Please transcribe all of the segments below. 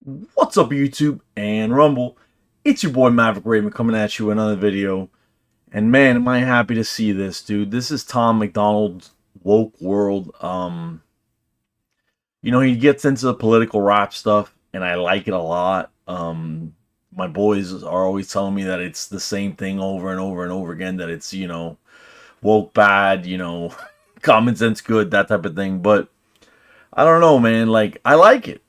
What's up, YouTube and Rumble? It's your boy Maverick Raven coming at you with another video. And man, am I happy to see this, dude. This is Tom MacDonald's woke world. He gets into the political rap stuff, and I like it a lot. My boys are always telling me that it's the same thing over and over and over again. That it's woke bad, common sense good, that type of thing. But I don't know, man. Like I like it.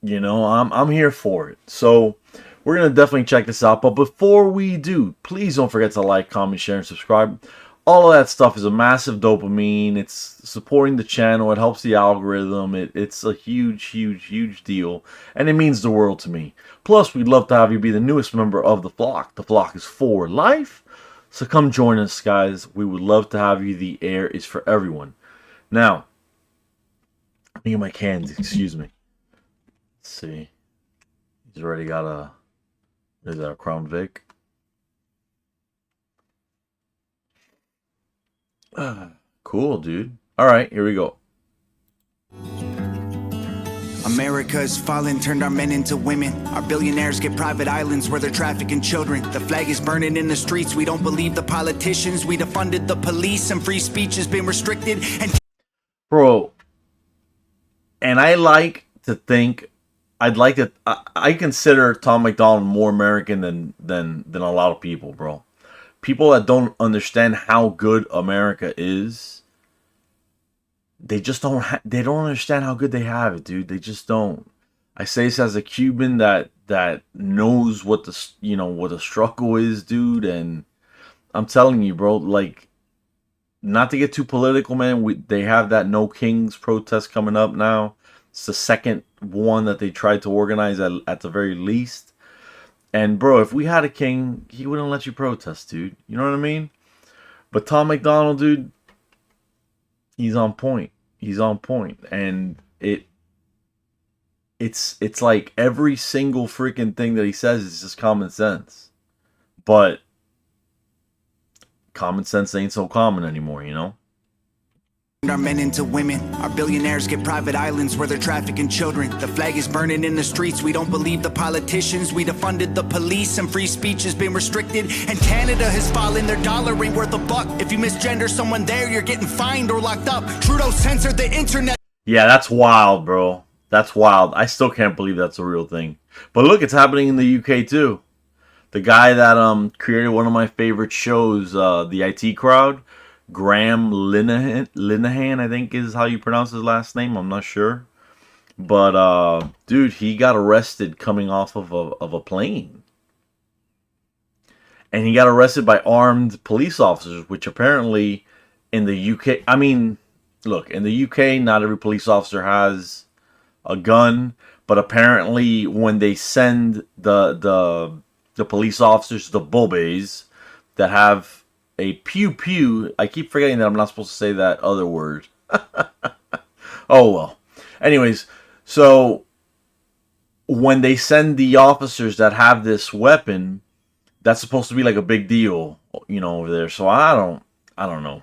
I'm here for it. So we're gonna definitely check this out. But before we do, please don't forget to like, comment, share, and subscribe. All of that stuff is a massive dopamine. It's supporting the channel. It helps the algorithm. It's a huge, huge, huge deal. And it means the world to me. Plus, we'd love to have you be the newest member of the flock. The flock is for life. So come join us, guys. We would love to have you. The air is for everyone. Now, let me get my cans. Excuse me. Let's see. He's already got is that a Crown Vic? Cool, dude. All right, here we go. America is fallen, turned our men into women. Our billionaires get private islands where they're trafficking children. The flag is burning in the streets. We don't believe the politicians. We defunded the police and free speech has been restricted. And bro, and I like to think I consider Tom MacDonald more American than a lot of people, bro. People that don't understand how good America is, they just they don't understand how good they have it, dude. They just don't. I say this as a Cuban that knows what what the struggle is, dude, and I'm telling you, bro, like, not to get too political, man, they have that No Kings protest coming up now. It's the second one that they tried to organize at the very least. And bro, if we had a king, he wouldn't let you protest, dude. You know what I mean? But Tom MacDonald, dude, he's on point. He's on point. And it's like every single freaking thing that he says is just common sense. But common sense ain't so common anymore, you know? our men into women. Our billionaires get private islands where they're trafficking children. The flag is burning in the streets. We don't believe the politicians. We defunded the police and free speech has been restricted. And Canada has fallen. Their dollar ain't worth a buck. If you misgender someone there, you're getting fined or locked up. Trudeau censored the internet. Yeah, that's wild, bro. That's wild. I still can't believe that's a real thing. But look, it's happening in the UK too. The guy that created one of my favorite shows, the IT Crowd, Graham Linehan, I think is how you pronounce his last name. I'm not sure. But, dude, he got arrested coming off of a plane. And he got arrested by armed police officers, which apparently in the UK... I mean, look, in the UK, not every police officer has a gun. But apparently when they send the police officers, the bobbies, that have a pew-pew. I keep forgetting that I'm not supposed to say that other word. Oh, well. Anyways, so when they send the officers that have this weapon, that's supposed to be like a big deal, over there. So I don't know.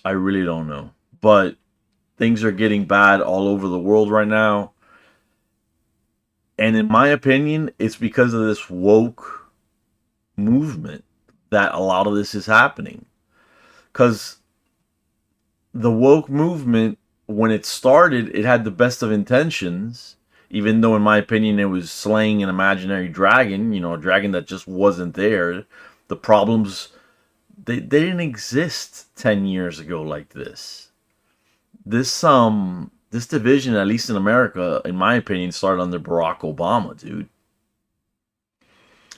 I really don't know. But things are getting bad all over the world right now. And in my opinion, it's because of this woke movement that a lot of this is happening. Because the woke movement, when it started, it had the best of intentions, even though in my opinion it was slaying an imaginary dragon, a dragon that just wasn't there. The problems, they didn't exist 10 years ago like this. This division, at least in America, in my opinion, started under Barack Obama, dude.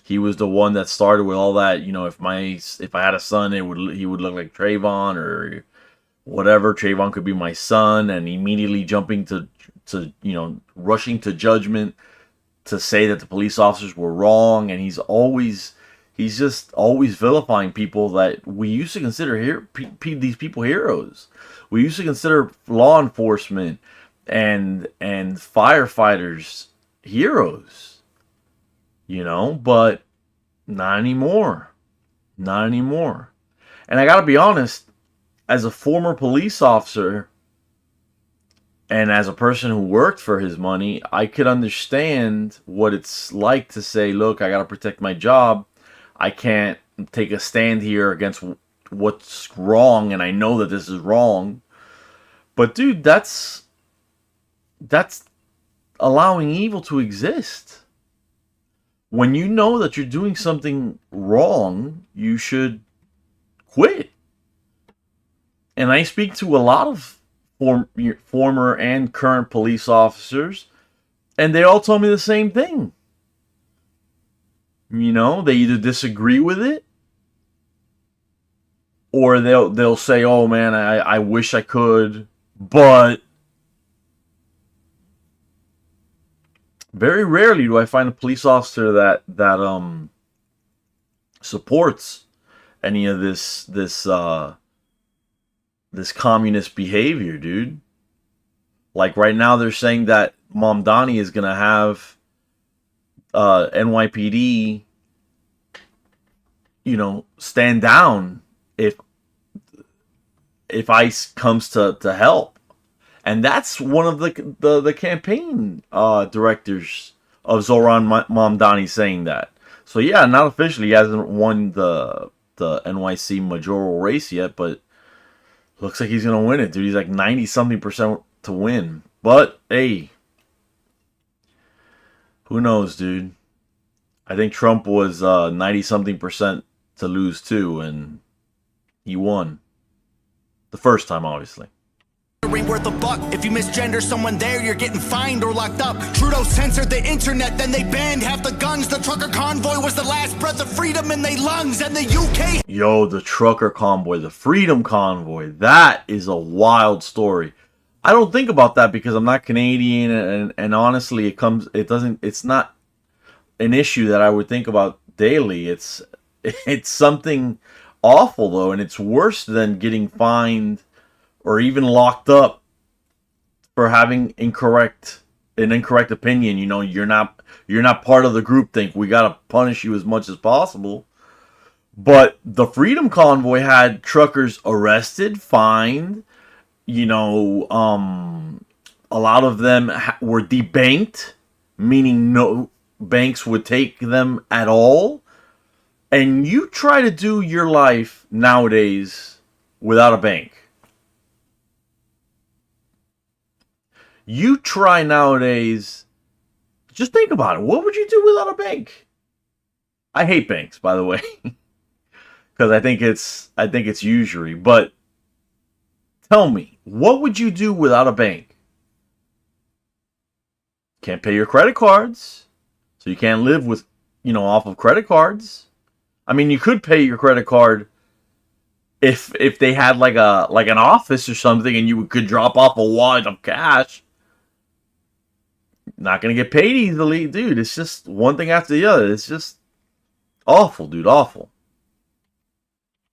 He was the one that started with all that. If I had a son, he would look like Trayvon or whatever. Trayvon could be my son, and immediately jumping to rushing to judgment to say that the police officers were wrong. And he's just always vilifying people that we used to consider these people heroes. We used to consider law enforcement and firefighters heroes. But not anymore. Not anymore. And I gotta be honest, as a former police officer, And as a person who worked for his money, I could understand what it's like to say, look, I got to protect my job. I can't take a stand here against what's wrong, and I know that this is wrong. But dude, that's allowing evil to exist. When you know that you're doing something wrong, you should quit. And I speak to a lot of former and current police officers, and they all tell me the same thing. You know, they either disagree with it, or they'll say, "Oh man, I wish I could," but very rarely do I find a police officer that supports any of this communist behavior, dude. Like right now, they're saying that Mamdani is gonna have NYPD, stand down if ICE comes to help, and that's one of the campaign directors of Zoran Mamdani saying that. So yeah, not officially, he hasn't won the NYC mayoral race yet, but looks like he's gonna win it, dude. He's like 90-something% to win. But hey, who knows, dude? I think Trump was 90-something% to lose too, and he won. The first time, obviously. Ain't worth a buck. If you misgender someone there, you're getting fined or locked up. Trudeau censored the internet, then they banned half the guns. The trucker convoy was the last breath of freedom in their lungs, and the UK... Yo, the trucker convoy, the freedom convoy, that is a wild story. I don't think about that because I'm not Canadian, and honestly, it's not an issue that I would think about daily. It's something awful though, and it's worse than getting fined or even locked up for having an incorrect opinion. You know, you're not part of the groupthink. We gotta punish you as much as possible. But the Freedom Convoy had truckers arrested, fined. You know, a lot of them were debanked, meaning no banks would take them at all. And you try to do your life nowadays without a bank. You try nowadays, just think about it. What would you do without a bank? I hate banks, by the way, because I think it's usury. But tell me, what would you do without a bank? Can't pay your credit cards, so you can't live with, off of credit cards. I mean, you could pay your credit card if they had like an office or something, and you could drop off a wad of cash. Not gonna get paid easily, dude. It's just one thing after the other. It's just awful, dude. Awful.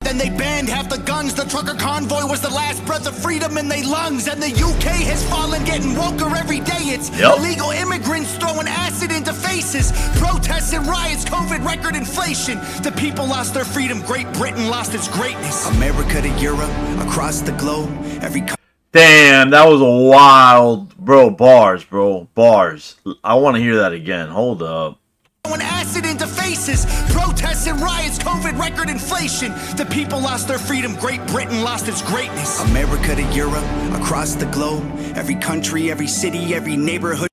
Then they banned half the guns. The trucker convoy was the last breath of freedom in their lungs. And the UK has fallen, getting woker every day. It's illegal immigrants throwing acid into faces. Protests and riots, COVID record inflation. The people lost their freedom. Great Britain lost its greatness. America to Europe, across the globe, every... Damn, that was a wild... Bars, bro. Bars. I want to hear that again. Hold up. Acid into faces, protests and riots, COVID record inflation. The people lost their freedom. Great Britain lost its greatness. America to Europe, across the globe, every country, every city, every neighborhood.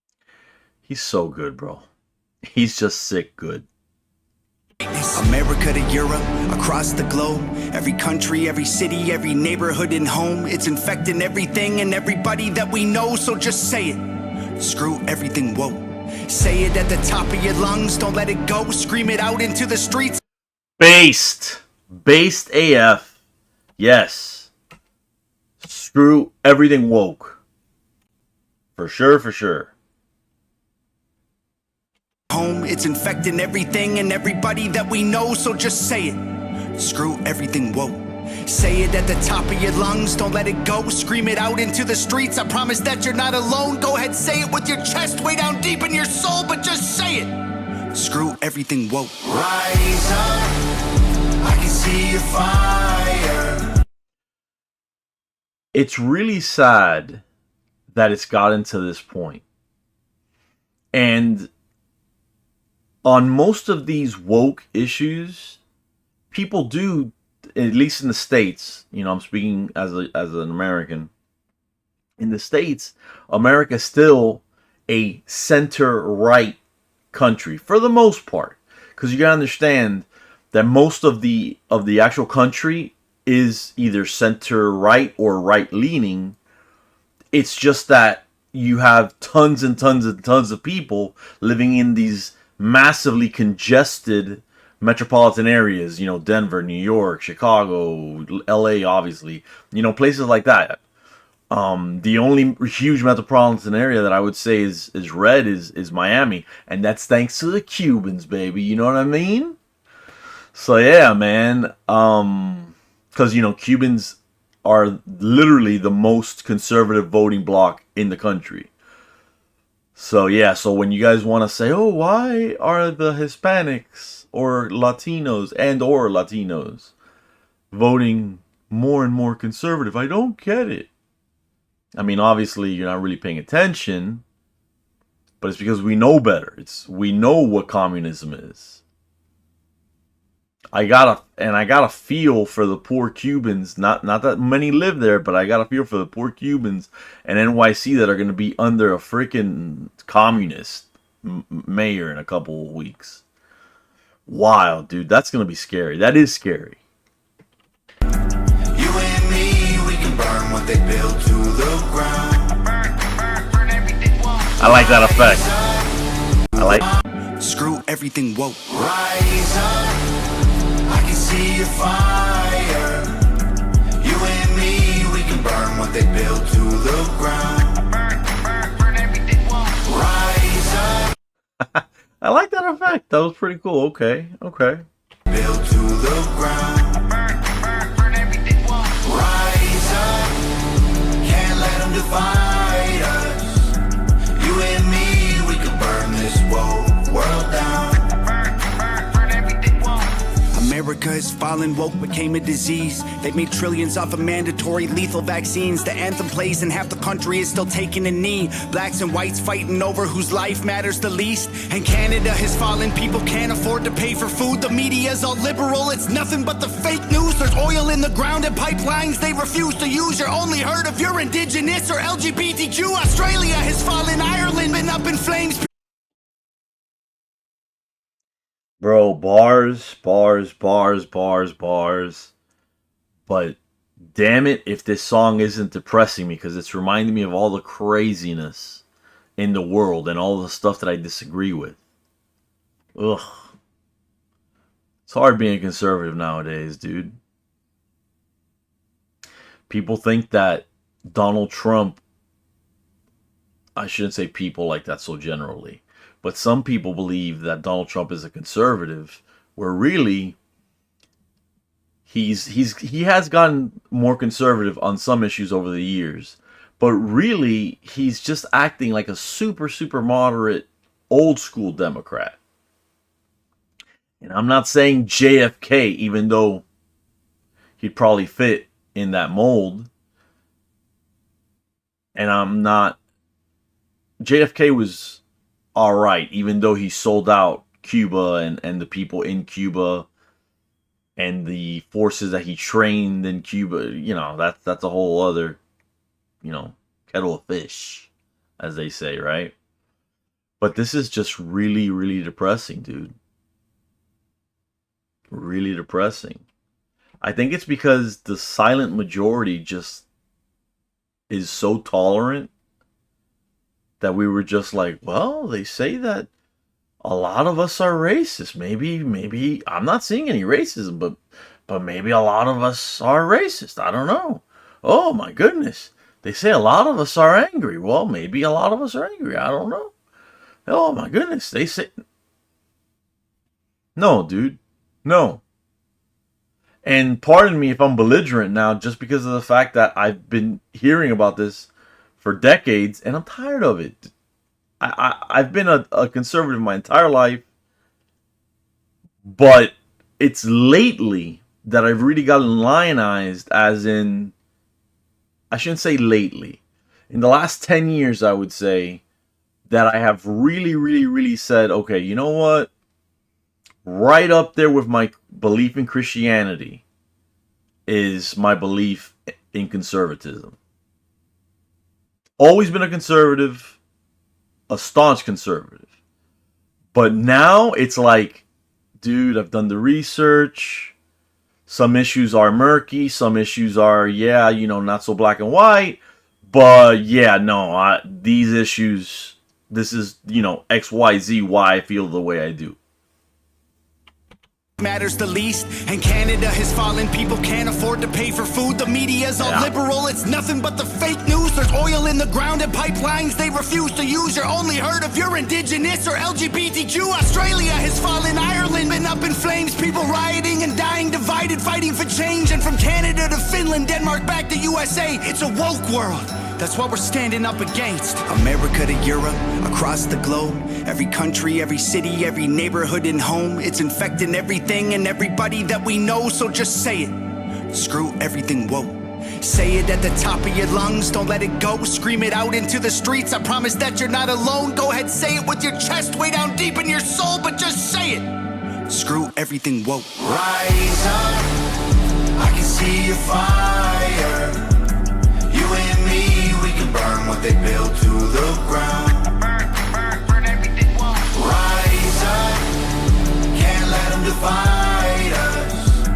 He's so good, bro. He's just sick good. America to Europe, across the globe, every country, every city, every neighborhood and home. It's infecting everything and everybody that we know, so just say it. Screw everything woke. Say it at the top of your lungs, don't let it go. Scream it out into the streets. Based AF. Yes. Screw everything woke. For sure. Home, it's infecting everything and everybody that we know, so just say it. Screw everything woke. Say it at the top of your lungs, don't let it go. Scream it out into the streets, I promise that you're not alone. Go ahead, say it with your chest way down deep in your soul, but just say it. Screw everything woke. Rise up, I can see your fire. It's really sad that it's gotten to this point. And on most of these woke issues, people do, at least in the States, I'm speaking as an American. In the States, America is still a center right country for the most part. Because you gotta understand that most of the actual country is either center right or right leaning. It's just that you have tons and tons and tons of people living in these massively congested metropolitan areas, Denver, New York, Chicago, LA, obviously, places like that. The only huge metropolitan area that I would say is red is Miami, and that's thanks to the Cubans, baby. You know what I mean? So yeah, man. Because Cubans are literally the most conservative voting bloc in the country. So yeah, so when you guys want to say, "Oh, why are the Hispanics or Latinos voting more and more conservative?" I don't get it. I mean, obviously you're not really paying attention, but it's because we know better. We know what communism is. I got a feel for the poor Cubans. Not that many live there, but I got a feel for the poor Cubans and NYC that are going to be under a freaking communist mayor in a couple of weeks. Wow, dude, that's going to be scary. That is scary. You and me, we can burn what they build to the ground. I like that effect. I like. Screw everything woke. Rise up. I can see your fire. You and me, we can burn what they build to the ground. Burn everything woke. Rise up. I like that effect. That was pretty cool. Okay. Build to the ground. Burn everything woke. Rise up. Can't let them divide us. You and me, we can burn this woke world down. America is fallen, woke became a disease. They've made trillions off of mandatory lethal vaccines. The anthem plays and half the country is still taking a knee. Blacks and whites fighting over whose life matters the least. And Canada has fallen, people can't afford to pay for food. The media's all liberal, it's nothing but the fake news. There's oil in the ground and pipelines they refuse to use. You're only heard if you're indigenous or LGBTQ. Australia has fallen, Ireland been up in flames. Bro, bars. But damn it if this song isn't depressing me, because it's reminding me of all the craziness in the world and all the stuff that I disagree with. Ugh. It's hard being a conservative nowadays, dude. People think that Donald Trump, I shouldn't say people like that so generally, but some people believe that Donald Trump is a conservative, where really he has gotten more conservative on some issues over the years, but really he's just acting like a super moderate old school Democrat. And I'm not saying JFK, even though he'd probably fit in that mold. And I'm not. JFK was all right, even though he sold out Cuba and the people in Cuba and the forces that he trained in Cuba. That's a whole other, kettle of fish, as they say, right? But this is just really depressing, dude. Really depressing. I think it's because the silent majority just is so tolerant that we were just like, well, they say that a lot of us are racist. Maybe I'm not seeing any racism, but maybe a lot of us are racist. I don't know. Oh my goodness. They say a lot of us are angry. Well, maybe a lot of us are angry. I don't know. Oh my goodness. They say no, dude. No. And pardon me if I'm belligerent now, just because of the fact that I've been hearing about this for decades, and I'm tired of it. I've been a conservative my entire life, but it's lately that I've really gotten lionized, as in, I shouldn't say lately. in the last 10 years, I would say that I have really, really, really said, okay, you know what? Right up there with my belief in Christianity is my belief in conservatism. Always been a conservative, a staunch conservative. But now it's like, dude, I've done the research. Some issues are murky. Some issues are, yeah, not so black and white. But yeah, no, these issues, this is, X, Y, Z, why I feel the way I do. Matters the least, and Canada has fallen. People can't afford to pay for food. The media's all liberal, it's nothing but the fake news. There's oil in the ground and pipelines they refuse to use. You're only heard if you're indigenous or LGBTQ. Australia has fallen, Ireland been up in flames. People rioting and dying, divided, fighting for change. And from Canada to Finland, Denmark back to USA, it's a woke world. That's what we're standing up against. America to Europe, across the globe. Every country, every city, every neighborhood and home. It's infecting everything and everybody that we know. So just say it. Screw everything woke. Say it at the top of your lungs, don't let it go. Scream it out into the streets, I promise that you're not alone. Go ahead, say it with your chest way down deep in your soul, but just say it. Screw everything woke. Rise up, I can see your fire. You and me, we can burn what they built to the ground. Burn everything woke. Rise up, can't let them divide us.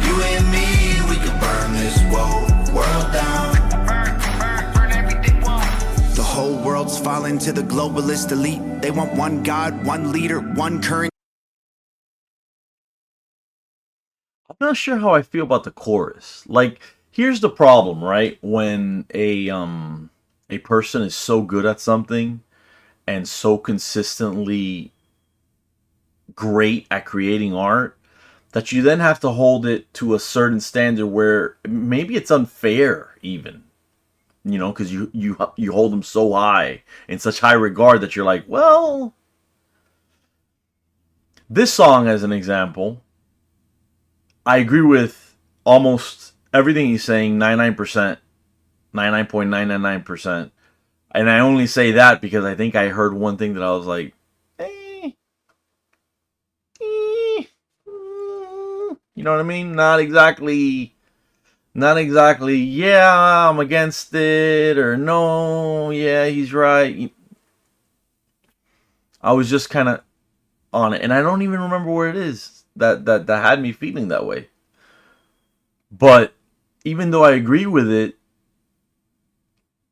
You and me, we can burn this woke world down. Burn everything woke. The whole world's fallen to the globalist elite. They want one God, one leader, one current. I'm not sure how I feel about the chorus. Like, here's the problem, right? When a person is so good at something and so consistently great at creating art that you then have to hold it to a certain standard where maybe it's unfair, even, because you hold them so high, in such high regard, that you're like, well, this song as an example, I agree with almost everything he's saying, 99%, 99.999%. And I only say that because I think I heard one thing that I was like, you know what I mean? Not exactly, yeah, I'm against it, or no, yeah, he's right. I was just kind of on it, and I don't even remember where it is that had me feeling that way. But even though I agree with it,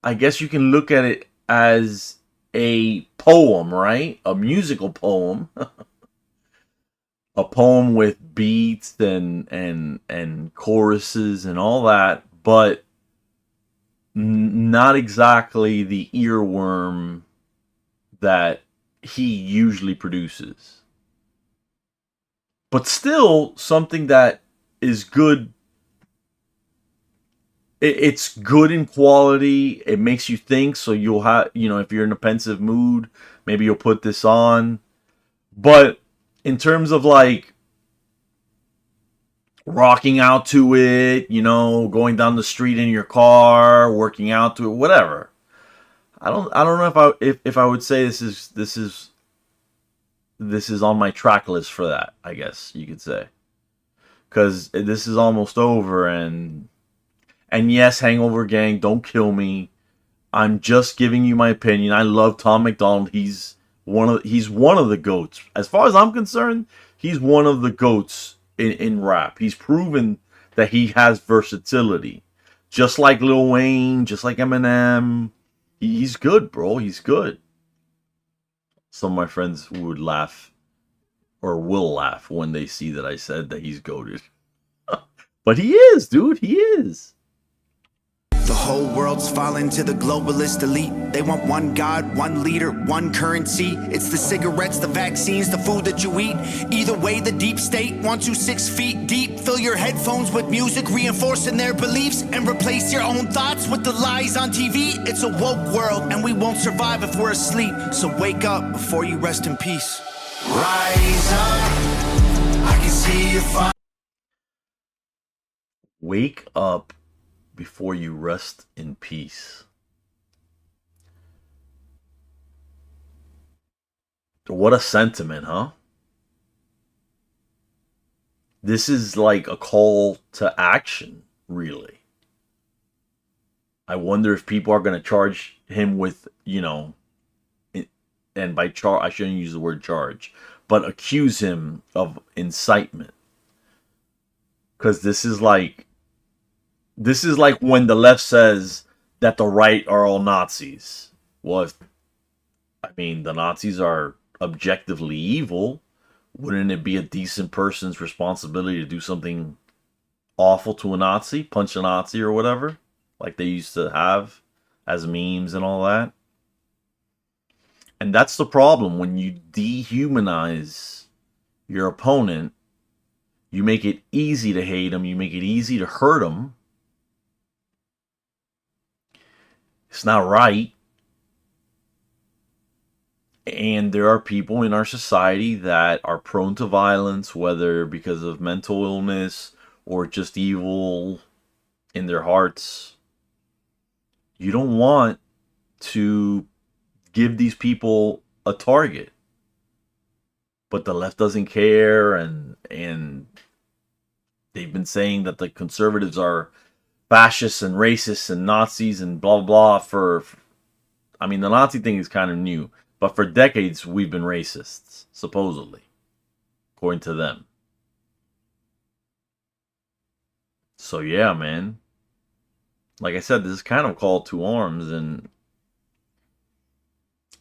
I guess you can look at it as a poem, right? A musical poem. A poem with beats and choruses and all that, but not exactly the earworm that he usually produces. But still something that is good. It's good in quality. It makes you think, so you'll have, if you're in a pensive mood, maybe you'll put this on. But in terms of like rocking out to it, going down the street in your car, working out to it, whatever, I don't know if I would say this is on my track list for that, I guess you could say, because this is almost over. And yes, Hangover Gang, don't kill me. I'm just giving you my opinion. I love Tom MacDonald. He's one of the GOATs. As far as I'm concerned, he's one of the GOATs in rap. He's proven that he has versatility. Just like Lil Wayne, just like Eminem. He's good, bro. He's good. Some of my friends would laugh, or will laugh, when they see that I said that he's goated. But he is, dude. He is. The whole world's fallen to the globalist elite. They want one God, one leader, one currency. It's the cigarettes, the vaccines, the food that you eat. Either way, the deep state wants you 6 feet deep. Fill your headphones with music, reinforcing their beliefs, and replace your own thoughts with the lies on TV. It's a woke world, and we won't survive if we're asleep. So wake up before you rest in peace. Rise up, I can see your fire. Wake up before you rest in peace. What a sentiment, huh? This is like a call to action, really. I wonder if people are going to charge him with, and by charge, I shouldn't use the word charge, but accuse him of incitement. Because this is like when the left says that the right are all Nazis. Well, I mean, the Nazis are objectively evil. Wouldn't it be a decent person's responsibility to do something awful to a Nazi, punch a Nazi or whatever, like they used to have as memes and all that? And that's the problem when you dehumanize your opponent. You make it easy to hate them. You make it easy to hurt them. It's not right. And there are people in our society that are prone to violence, whether because of mental illness or just evil in their hearts. You don't want to give these people a target. But the left doesn't care, and they've been saying that the conservatives are fascists and racists and Nazis and blah blah for I mean, the Nazi thing is kind of new, but for decades we've been racists, supposedly, according to them. So yeah, man. Like I said, this is kind of a call to arms, and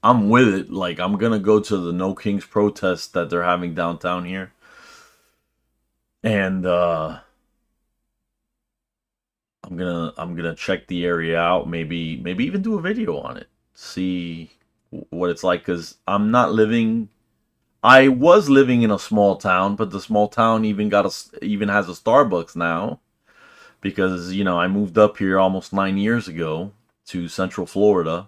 I'm with it. Like, I'm gonna go to the No Kings protest that they're having downtown here, and I'm gonna check the area out. Maybe even do a video on it. See what it's like, because I'm not living. I was living in a small town, but the small town even has a Starbucks now, because I moved up here almost 9 years ago to Central Florida.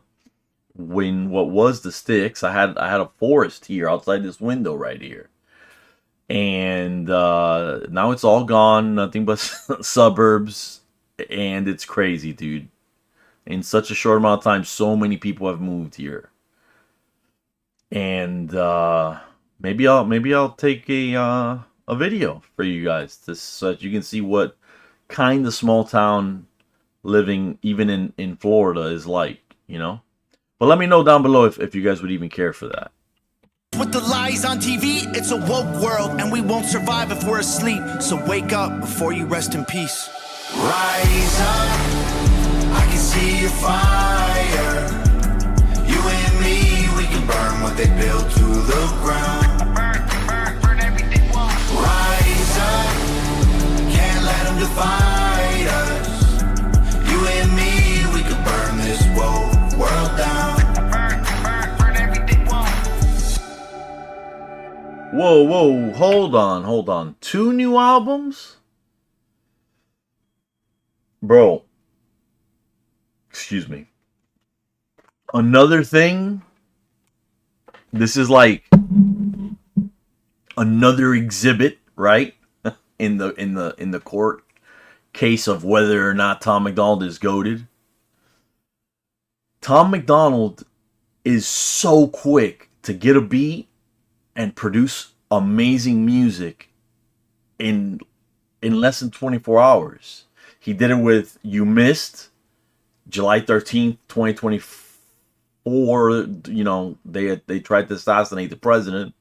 When what was the sticks, I had a forest here outside this window right here, and now it's all gone. Nothing but suburbs, and it's crazy, dude. In such a short amount of time, so many people have moved here, and maybe I'll take a video for you guys so that you can see what kind of small town living even in Florida is like. But let me know down below if you guys would even care for that. With the lies on TV, it's a woke world, and we won't survive if we're asleep. So wake up before you rest in peace. Rise up, I can see your fire. You and me, we can burn what they built to the ground. Burn everything. Rise up, can't let them divide us. You and me, we can burn this world down. Whoa, hold on. 2 new albums? Bro. Excuse me. Another thing. This is like another exhibit, right? in the court case of whether or not Tom MacDonald is goated. Tom MacDonald is so quick to get a beat and produce amazing music in less than 24 hours. He did it with You Missed, July 13th, 2024. They tried to assassinate the president.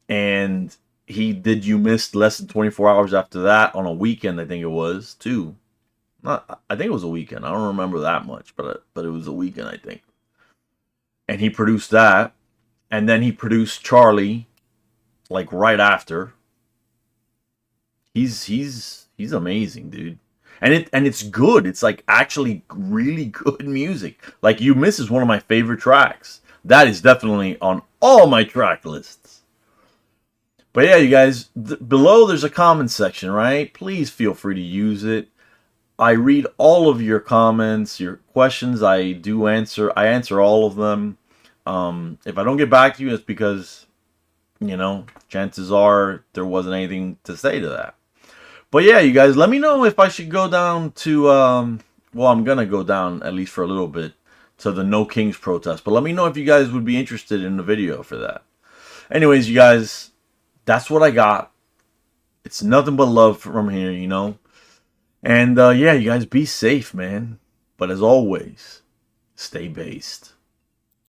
And he did You Missed less than 24 hours after that on a weekend, I think it was, too. I think it was a weekend. I don't remember that much, but it was a weekend, I think. And he produced that. And then he produced Charlie, like right after. He's amazing, dude. And it's good. It's like actually really good music. Like You Miss is one of my favorite tracks. That is definitely on all my track lists. But yeah, you guys, below there's a comment section, right? Please feel free to use it. I read all of your comments, your questions. I answer all of them. If I don't get back to you, it's because, chances are there wasn't anything to say to that. But yeah, you guys, let me know if I should go down to, I'm going to go down, at least for a little bit, to the No Kings protest. But let me know if you guys would be interested in the video for that. Anyways, you guys, that's what I got. It's nothing but love from here, you know. And yeah, you guys be safe, man. But as always, stay based.